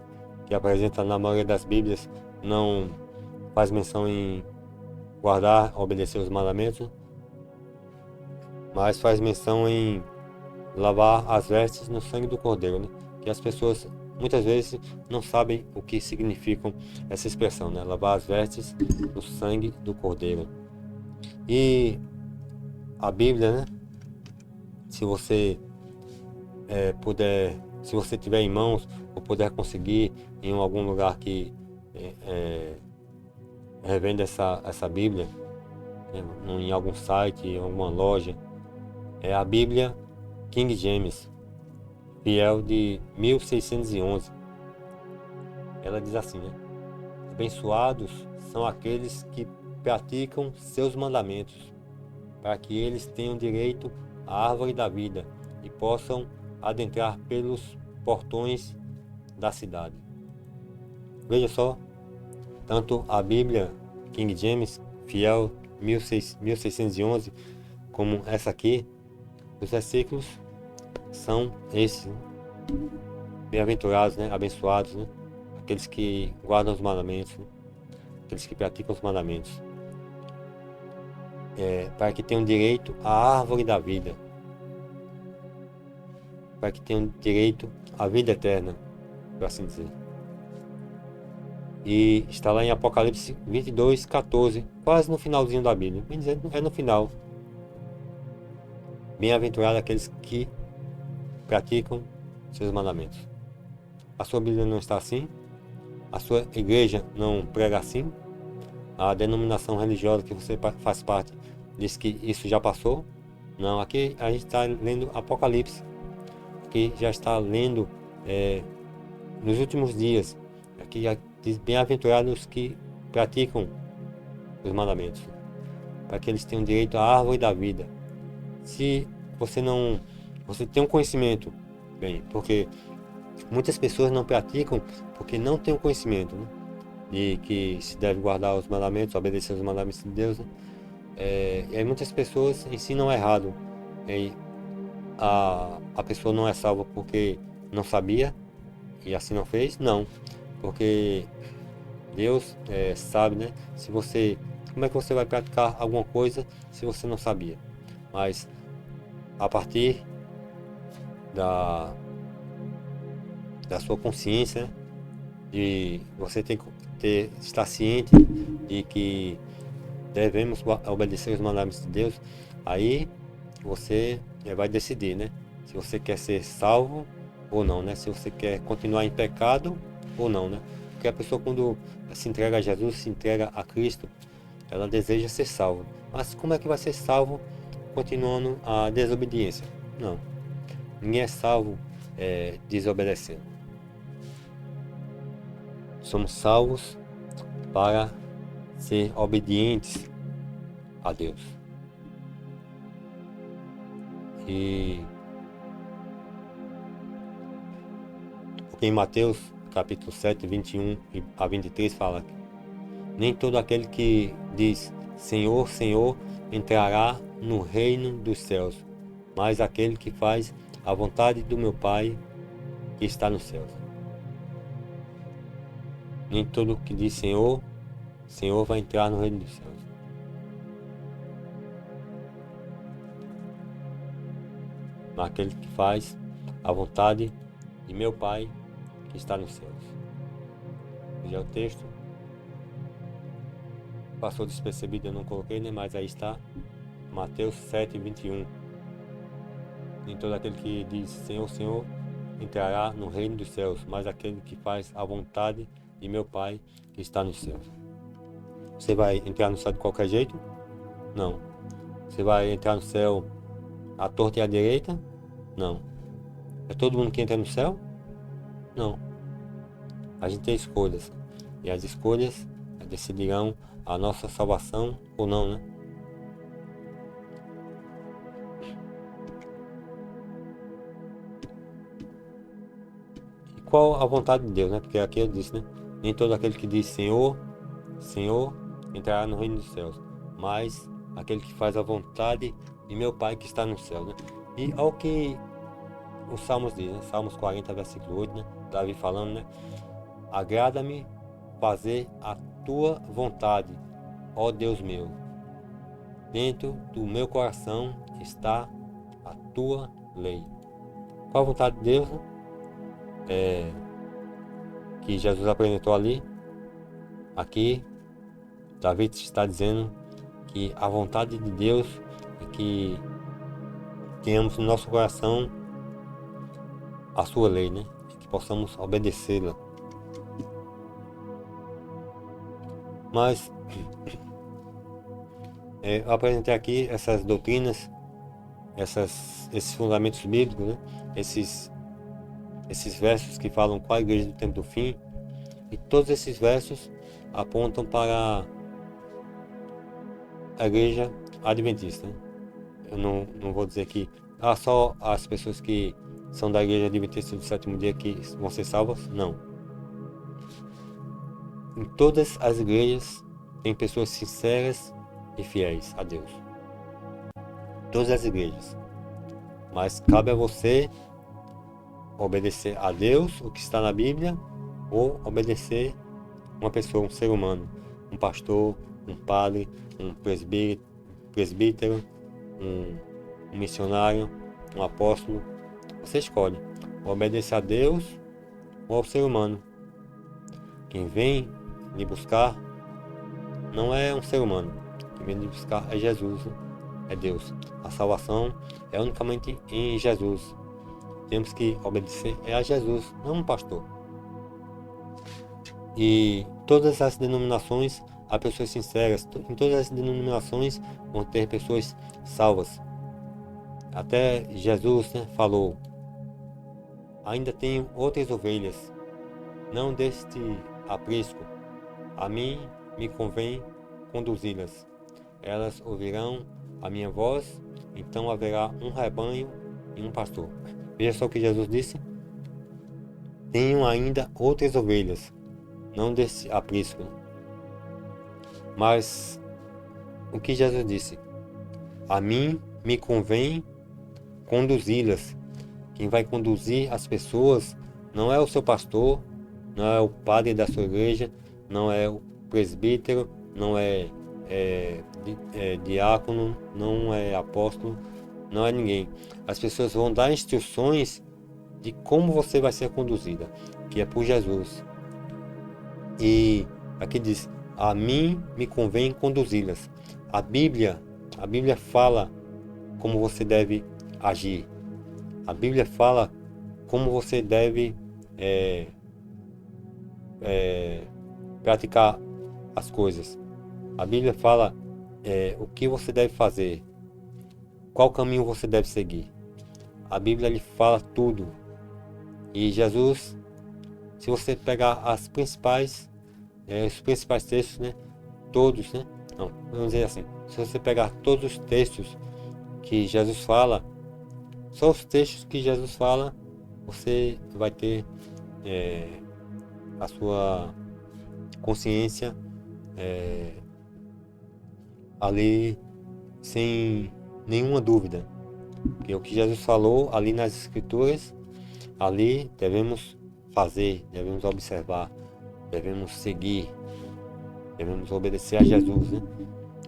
apresenta na maioria das Bíblias não faz menção em guardar, obedecer os mandamentos, mas faz menção em lavar as vestes no sangue do Cordeiro, né? Que as pessoas muitas vezes não sabem o que significam essa expressão, né? Lavar as vestes no sangue do Cordeiro. E a Bíblia, né? Se você se você tiver em mãos ou puder conseguir em algum lugar que revendo essa Bíblia, né, em algum site, em alguma loja, é a Bíblia King James, fiel de 1611. Ela diz assim, né? Abençoados são aqueles que praticam seus mandamentos, para que eles tenham direito à árvore da vida e possam adentrar pelos portões da cidade. Veja só, tanto a Bíblia King James, fiel 1611, como essa aqui, os versículos são esses, né? Bem-aventurados, né? Abençoados, né? Aqueles que guardam os mandamentos, né? Aqueles que praticam os mandamentos, para que tenham direito à árvore da vida, para que tenham direito à vida eterna, por assim dizer. E está lá em Apocalipse 22:14, quase no finalzinho da Bíblia, bem dizendo, é no final. Bem-aventurados aqueles que praticam seus mandamentos. A sua Bíblia não está assim? A sua igreja não prega assim? A denominação religiosa que você faz parte diz que isso já passou? Não, aqui a gente está lendo Apocalipse, que já está lendo nos últimos dias. Aqui diz bem-aventurados que praticam os mandamentos, para que eles tenham direito à árvore da vida. Se você tem um conhecimento, bem, porque muitas pessoas não praticam porque não têm o conhecimento, né, de que se deve guardar os mandamentos, obedecer os mandamentos de Deus, né? E aí muitas pessoas ensinam errado. E a pessoa não é salva porque não sabia e assim não fez? Não, porque Deus sabe, né? Como é que você vai praticar alguma coisa se você não sabia? Mas a partir da sua consciência, de você estar ciente de que devemos obedecer os mandamentos de Deus, aí você vai decidir, né? Se você quer ser salvo ou não, né? Se você quer continuar em pecado ou não, né? Porque a pessoa, quando se entrega a Jesus, se entrega a Cristo, ela deseja ser salva. Mas como é que vai ser salvo continuando a desobediência? Não. Ninguém é salvo desobedecendo. Somos salvos para ser obedientes a Deus. E porque em Mateus capítulo 7, 21 a 23 fala que nem todo aquele que diz Senhor, Senhor entrará no reino dos céus, mas aquele que faz a vontade do meu Pai que está nos céus. Nem todo que diz Senhor, Senhor vai entrar no reino dos céus. Mas aquele que faz a vontade de meu Pai que está nos céus. Já o texto passou despercebido, eu não coloquei, né? Mas aí está, Mateus 7, 21. Nem todo aquele que diz Senhor, Senhor entrará no reino dos céus, mas aquele que faz a vontade de meu Pai que está nos céus. Você vai entrar no céu de qualquer jeito? Não. Você vai entrar no céu à torta e à direita? Não. É todo mundo que entra no céu? Não. A gente tem escolhas. E as escolhas decidirão a nossa salvação ou não, né? E qual a vontade de Deus, né? Porque aqui eu disse, né? Nem todo aquele que diz Senhor, Senhor entrará no reino dos céus, mas aquele que faz a vontade de meu Pai que está no céu, né? E ao que os Salmos diz, né? Salmos 40, versículo 8, né? Davi falando, né? Agrada-me fazer a tua vontade, ó Deus meu. Dentro do meu coração está a tua lei. Qual a vontade de Deus, né? Que Jesus apresentou ali. Aqui Davi está dizendo que a vontade de Deus é que tenhamos no nosso coração a sua lei, né? Que possamos obedecê-la. Mas eu apresentei aqui essas doutrinas, esses fundamentos bíblicos, né? Esses versos que falam qual a igreja do tempo do fim, e todos esses versos apontam para a igreja adventista, né? Eu não vou dizer que só as pessoas que são da igreja adventista do sétimo dia que vão ser salvas, não. Em todas as igrejas tem pessoas sinceras e fiéis a Deus. Todas as igrejas. Mas cabe a você obedecer a Deus, o que está na Bíblia, ou obedecer uma pessoa, um ser humano, um pastor, um padre, um presbítero, um missionário, um apóstolo. Você escolhe obedecer a Deus ou ao ser humano. Quem vem lhe buscar não é um ser humano. Quem vem lhe buscar é Jesus, né? É Deus. A salvação é unicamente em Jesus. Temos que obedecer a Jesus, não um pastor. E todas as denominações há pessoas sinceras. Em todas as denominações vão ter pessoas salvas. Até Jesus, né, falou: ainda tenho outras ovelhas, não deste aprisco. A mim me convém conduzi-las. Elas ouvirão a minha voz, então haverá um rebanho e um pastor. Veja só o que Jesus disse: tenho ainda outras ovelhas, não desse aprisco. Mas o que Jesus disse? A mim me convém conduzi-las. Quem vai conduzir as pessoas não é o seu pastor, não é o padre da sua igreja, não é o presbítero, não é diácono, não é apóstolo, não é ninguém. As pessoas vão dar instruções de como você vai ser conduzida, que é por Jesus. E aqui diz: a mim me convém conduzi-las. A Bíblia fala como você deve agir. A Bíblia fala como você deve praticar as coisas. A Bíblia fala o que você deve fazer, qual caminho você deve seguir. A Bíblia lhe fala tudo. E Jesus, se você pegar os principais textos, né, todos, né, não, vamos dizer assim, se você pegar todos os textos que Jesus fala, só os textos que Jesus fala, você vai ter a sua consciência ali sem nenhuma dúvida. Porque o que Jesus falou ali nas Escrituras, ali devemos fazer, devemos observar, devemos seguir, devemos obedecer a Jesus, né?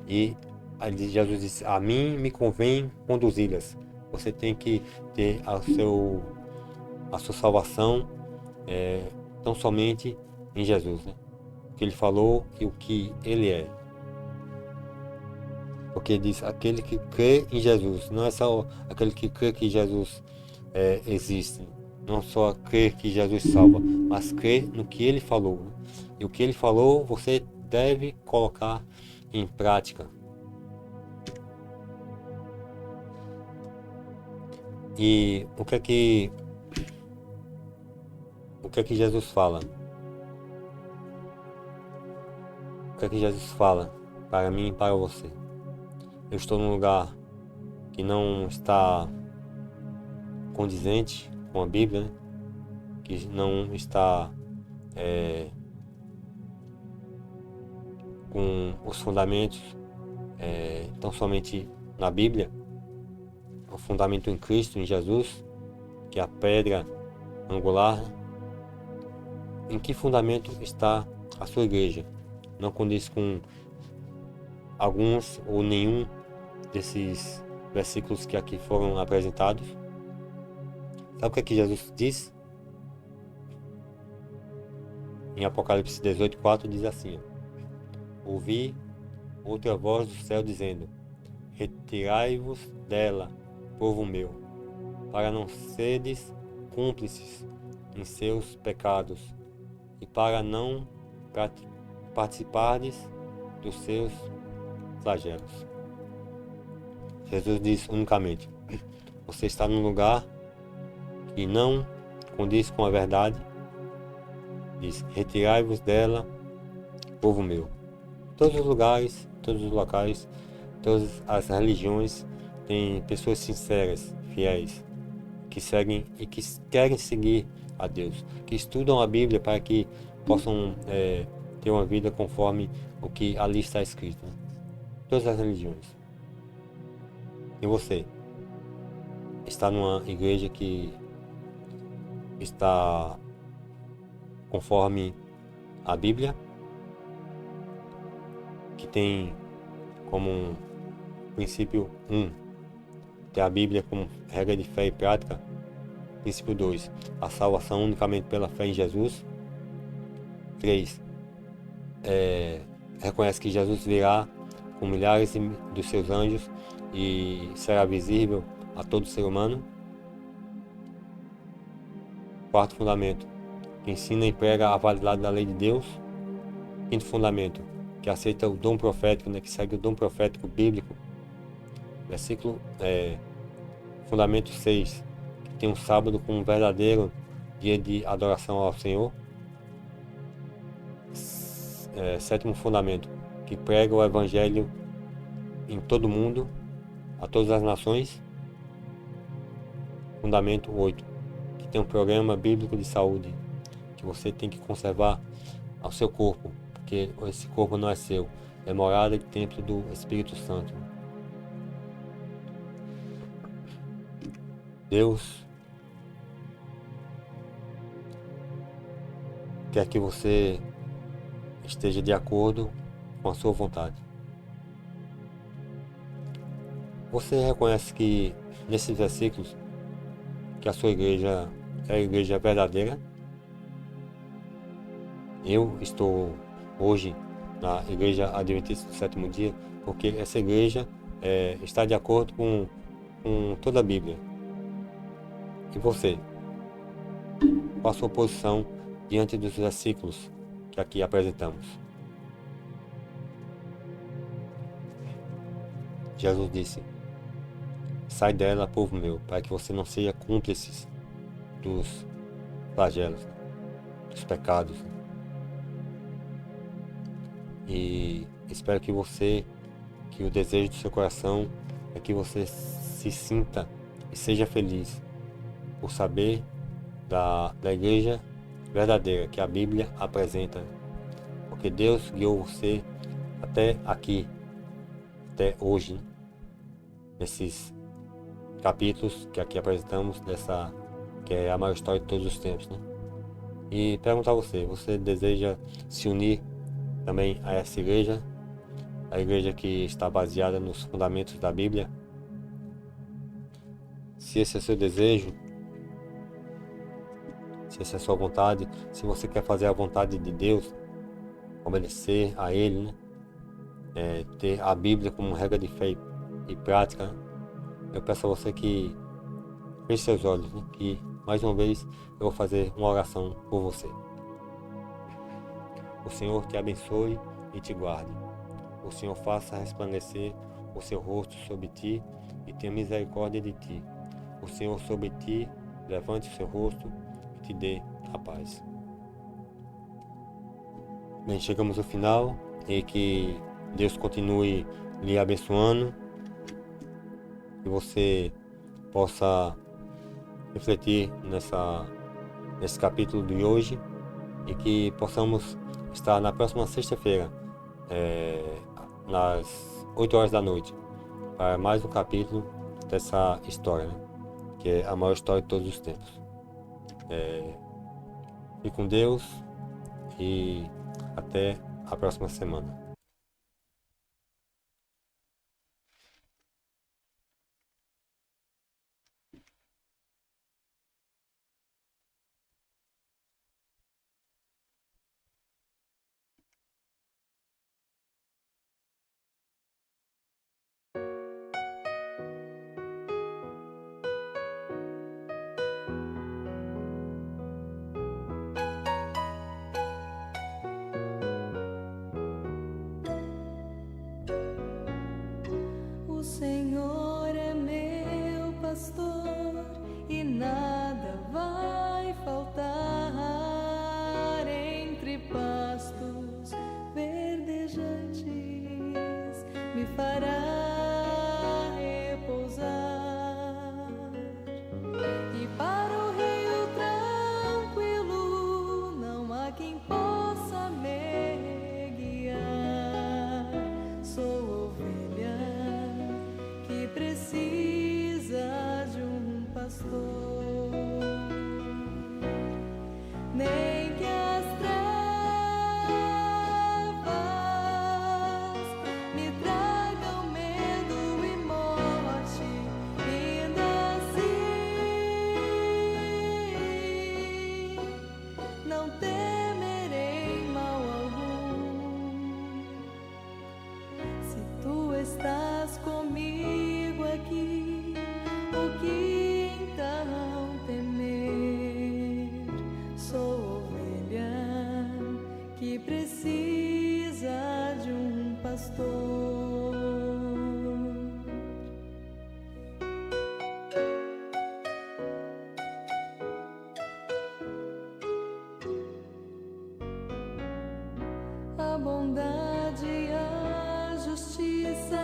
E ali Jesus disse: a mim me convém conduzi-las. Você tem que ter a sua salvação tão somente em Jesus, né? O que ele falou e o que ele é. Porque ele diz: aquele que crê em Jesus, não é só aquele que crê que Jesus existe, não só crer que Jesus salva, mas crer no que ele falou, né? E o que ele falou você deve colocar em prática. E o que é que Jesus fala? O que é que Jesus fala para mim e para você? Eu estou num lugar que não está condizente com a Bíblia, né? Que não está com os fundamentos tão somente na Bíblia, o fundamento em Cristo, em Jesus, que é a pedra angular. Em que fundamento está a sua igreja? Não condiz com alguns ou nenhum desses versículos que aqui foram apresentados. Sabe o que é que Jesus diz? Em Apocalipse 18:4 diz assim: ouvi outra voz do céu dizendo: retirai-vos dela, povo meu, para não sedes cúmplices em seus pecados e para não participardes dos seus flagelos. Jesus diz unicamente: você está num lugar que não condiz com a verdade. Diz: retirai-vos dela, povo meu. Todos os lugares, todos os locais, todas as religiões têm pessoas sinceras, fiéis, que seguem e que querem seguir a Deus, que estudam a Bíblia para que possam ter uma vida conforme o que ali está escrito. Né? Todas as religiões. E você está numa igreja que está conforme a Bíblia, que tem como um princípio 1, ter a Bíblia como regra de fé e prática. Princípio 2, a salvação unicamente pela fé em Jesus. 3, reconhece que Jesus virá com milhares dos seus anjos e será visível a todo ser humano. Quarto fundamento, que ensina e prega a validade da lei de Deus. Quinto fundamento, que aceita o dom profético, né, que segue o dom profético bíblico. Fundamento 6, que tem um sábado como um verdadeiro dia de adoração ao Senhor. Sétimo fundamento, que prega o evangelho em todo mundo, a todas as nações. Fundamento 8, que tem um programa bíblico de saúde, que você tem que conservar ao seu corpo, porque esse corpo não é seu, é morada e templo do Espírito Santo. Deus quer que você esteja de acordo com a sua vontade. Você reconhece que nesses versículos que a sua igreja é a igreja verdadeira? Eu estou hoje na Igreja Adventista do Sétimo Dia porque essa igreja está de acordo com toda a Bíblia. E você? Qual a sua posição diante dos versículos que aqui apresentamos? Jesus disse: sai dela, povo meu, para que você não seja cúmplice dos flagelos, dos pecados. E espero que o desejo do seu coração é que você se sinta e seja feliz por saber da igreja verdadeira que a Bíblia apresenta, porque Deus guiou você até aqui, até hoje, nesses capítulos que aqui apresentamos que é a maior história de todos os tempos, né? E perguntar a você deseja se unir também a essa igreja, a igreja que está baseada nos fundamentos da Bíblia? Se esse é seu desejo, se essa é a sua vontade, se você quer fazer a vontade de Deus, obedecer a Ele, né? Ter a Bíblia como regra de fé e prática, né? Eu peço a você que feche seus olhos, né? Que mais uma vez eu vou fazer uma oração por você. O Senhor te abençoe e te guarde. O Senhor faça resplandecer o seu rosto sobre ti e tenha misericórdia de ti. O Senhor sobre ti levante o seu rosto e te dê a paz. Bem, chegamos ao final e que Deus continue lhe abençoando, que você possa refletir nesse capítulo de hoje e que possamos estar na próxima sexta-feira, nas 8 horas da noite, para mais um capítulo dessa história, né? Que é a maior história de todos os tempos. Fique com Deus e até a próxima semana. Senhor é meu pastor e nada vai faltar. Entre pastos verdejantes me fará repousar, e para o rio tranquilo não há quem possa me guiar. Sou ovelha que precisa de um pastor, nem que as trevas me tragam medo e morte, ainda assim não temerei mal algum. Se tu estás comigo aqui, o que então temer? Sou ovelha que precisa de um pastor. A bondade e a justiça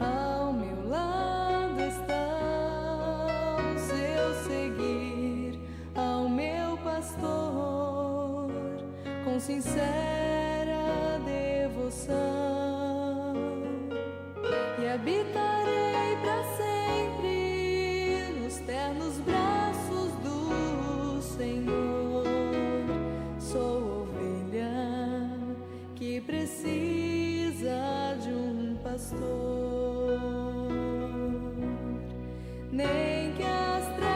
ao meu lado estão. Se eu seguir ao meu pastor com sincera devoção, e habitarei para sempre nos ternos braços do Senhor. Sou ovelha que precisa de um pastor, nem que as trevas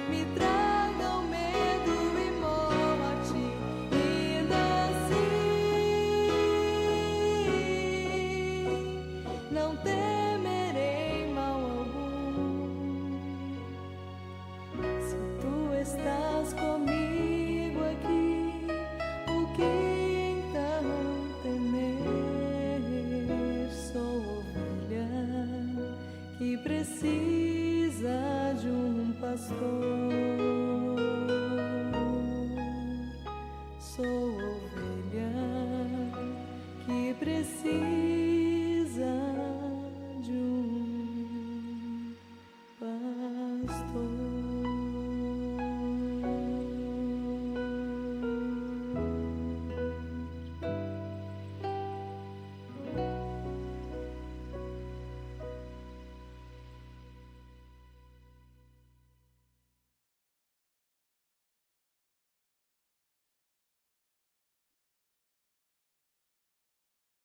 me tragam medo e morte, ainda assim não temerei mal algum. Se tu estás comigo aqui, o que então temer? Sou ovelha que precisa de um pastor. Sou